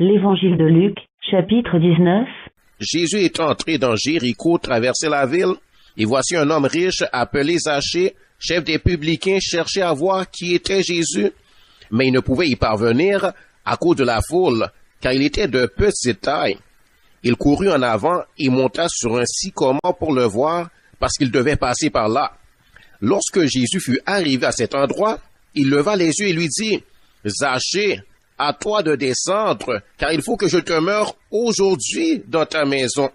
L'Évangile de Luc, chapitre 19. Jésus est entré dans Jéricho, traversait la ville, et voici un homme riche appelé Zachée, chef des publicains, cherchait à voir qui était Jésus, mais il ne pouvait y parvenir à cause de la foule, car il était de petite taille. Il courut en avant et monta sur un sycomore pour le voir, parce qu'il devait passer par là. Lorsque Jésus fut arrivé à cet endroit, il leva les yeux et lui dit, « Zachée, à toi de descendre, car il faut que je demeure aujourd'hui dans ta maison. »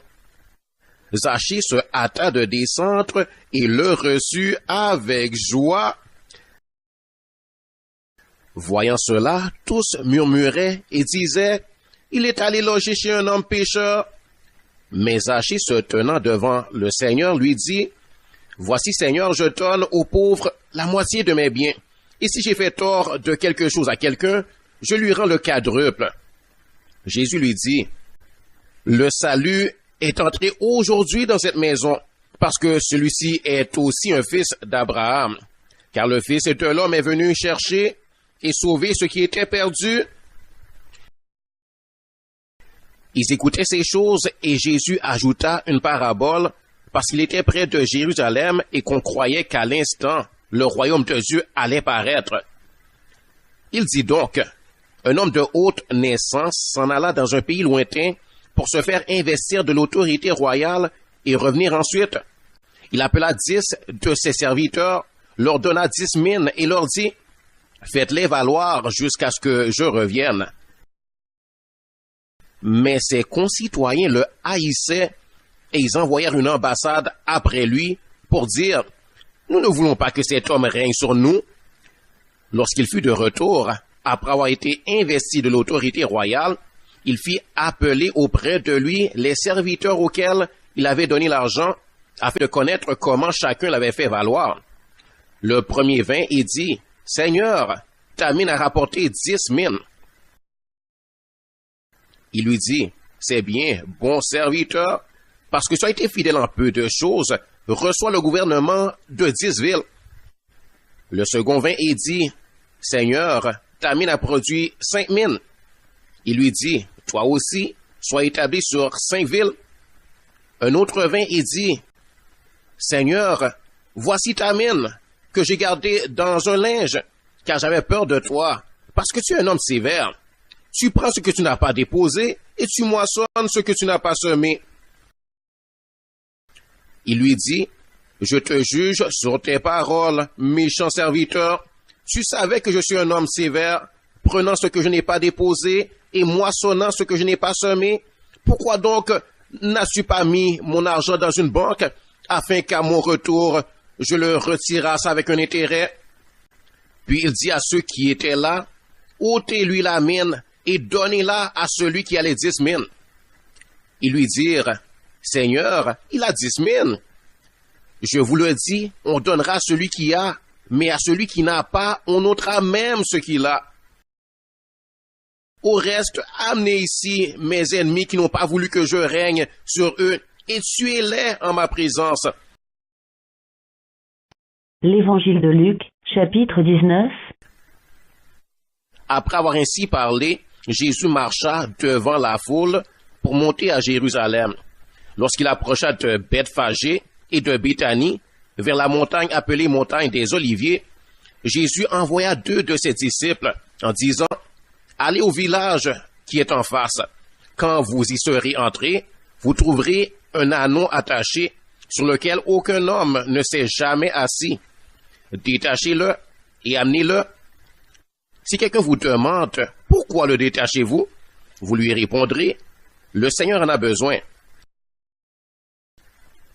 Zachée se hâta de descendre et le reçut avec joie. Voyant cela, tous murmuraient et disaient, « Il est allé loger chez un homme pécheur. » Mais Zachée, se tenant devant le Seigneur, lui dit, « Voici, Seigneur, je donne aux pauvres la moitié de mes biens. Et si j'ai fait tort de quelque chose à quelqu'un, je lui rends le quadruple. » Jésus lui dit, « Le salut est entré aujourd'hui dans cette maison, parce que celui-ci est aussi un fils d'Abraham. Car le Fils de l'homme est venu chercher et sauver ce qui était perdu. » Ils écoutaient ces choses et Jésus ajouta une parabole parce qu'il était près de Jérusalem et qu'on croyait qu'à l'instant, le royaume de Dieu allait paraître. Il dit donc, un homme de haute naissance s'en alla dans un pays lointain pour se faire investir de l'autorité royale et revenir ensuite. Il appela 10 de ses serviteurs, leur donna 10 mines et leur dit, « Faites-les valoir jusqu'à ce que je revienne. » Mais ses concitoyens le haïssaient et ils envoyèrent une ambassade après lui pour dire, « Nous ne voulons pas que cet homme règne sur nous. » Lorsqu'il fut de retour, après avoir été investi de l'autorité royale, il fit appeler auprès de lui les serviteurs auxquels il avait donné l'argent afin de connaître comment chacun l'avait fait valoir. Le premier vint et dit, « Seigneur, ta mine a rapporté 10 mines. » Il lui dit, « C'est bien, bon serviteur, parce que tu as été fidèle en peu de choses, reçois le gouvernement de 10 villes. » Le second vint et dit, « Seigneur, ta mine a produit 5 mines. » Il lui dit, « Toi aussi, sois établi sur 5 villes. » Un autre vint et dit, « Seigneur, voici ta mine, que j'ai gardée dans un linge, car j'avais peur de toi, parce que tu es un homme sévère. Tu prends ce que tu n'as pas déposé, et tu moissonnes ce que tu n'as pas semé. » Il lui dit, « Je te juge sur tes paroles, méchant serviteur. Tu savais que je suis un homme sévère, prenant ce que je n'ai pas déposé et moissonnant ce que je n'ai pas semé. Pourquoi donc n'as-tu pas mis mon argent dans une banque, afin qu'à mon retour, je le retirasse avec un intérêt? » Puis il dit à ceux qui étaient là, « ôtez-lui la mine et donnez-la à celui qui a les 10 mines. » Ils lui dirent, « Seigneur, il a 10 mines. » Je vous le dis, on donnera à celui qui a, mais à celui qui n'a pas, on ôtera même ce qu'il a. Au reste, amenez ici mes ennemis qui n'ont pas voulu que je règne sur eux, et tuez-les en ma présence. L'Évangile de Luc, chapitre 19. Après avoir ainsi parlé, Jésus marcha devant la foule pour monter à Jérusalem. Lorsqu'il approcha de Bethphagée et de Béthanie, vers la montagne appelée montagne des Oliviers, Jésus envoya 2 de ses disciples en disant, « Allez au village qui est en face. Quand vous y serez entrés, vous trouverez un ânon attaché sur lequel aucun homme ne s'est jamais assis. Détachez-le et amenez-le. Si quelqu'un vous demande « Pourquoi le détachez-vous ?» vous lui répondrez « Le Seigneur en a besoin. »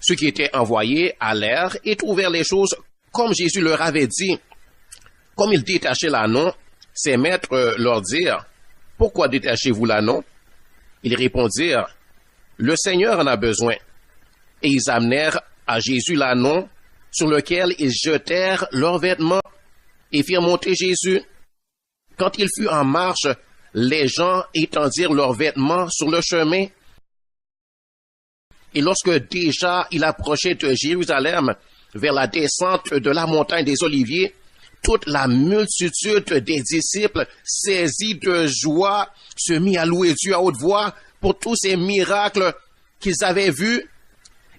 Ceux qui étaient envoyés allèrent et trouvèrent les choses comme Jésus leur avait dit. Comme ils détachaient l'ânon, ses maîtres leur dirent, « Pourquoi détachez-vous l'ânon ?» Ils répondirent, « Le Seigneur en a besoin. » Et ils amenèrent à Jésus l'ânon, sur lequel ils jetèrent leurs vêtements et firent monter Jésus. Quand il fut en marche, les gens étendirent leurs vêtements sur le chemin. Et lorsque déjà il approchait de Jérusalem, vers la descente de la montagne des Oliviers, toute la multitude des disciples, saisis de joie, se mit à louer Dieu à haute voix pour tous ces miracles qu'ils avaient vus.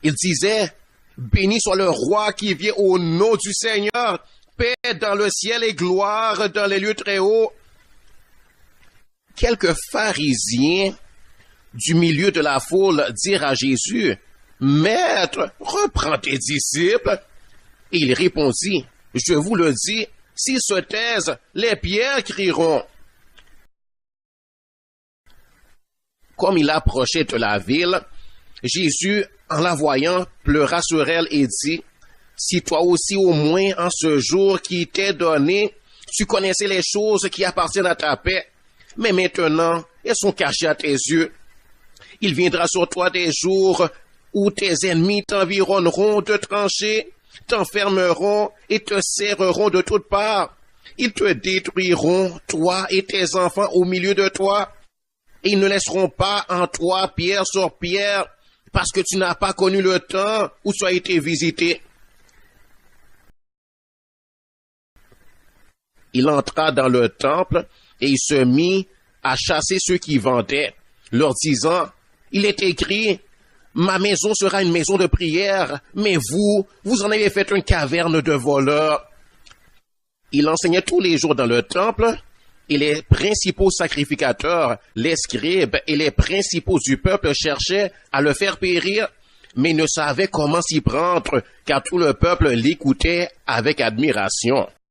Ils disaient, béni soit le roi qui vient au nom du Seigneur, paix dans le ciel et gloire dans les lieux très hauts. Quelques pharisiens du milieu de la foule dirent à Jésus, Maître, reprends tes disciples. Et il répondit, je vous le dis, s'ils se taisent, les pierres crieront. Comme il approchait de la ville, Jésus, en la voyant, pleura sur elle et dit, si toi aussi au moins en ce jour qui t'est donné, tu connaissais les choses qui appartiennent à ta paix, mais maintenant, elles sont cachées à tes yeux. Il viendra sur toi des jours où tes ennemis t'environneront de tranchées, t'enfermeront et te serreront de toutes parts. Ils te détruiront, toi et tes enfants au milieu de toi. Et ils ne laisseront pas en toi pierre sur pierre, parce que tu n'as pas connu le temps où tu as été visité. Il entra dans le temple et il se mit à chasser ceux qui vendaient, leur disant, il est écrit, ma maison sera une maison de prière, mais vous en avez fait une caverne de voleurs. Il enseignait tous les jours dans le temple, et les principaux sacrificateurs, les scribes et les principaux du peuple cherchaient à le faire périr, mais ne savaient comment s'y prendre, car tout le peuple l'écoutait avec admiration.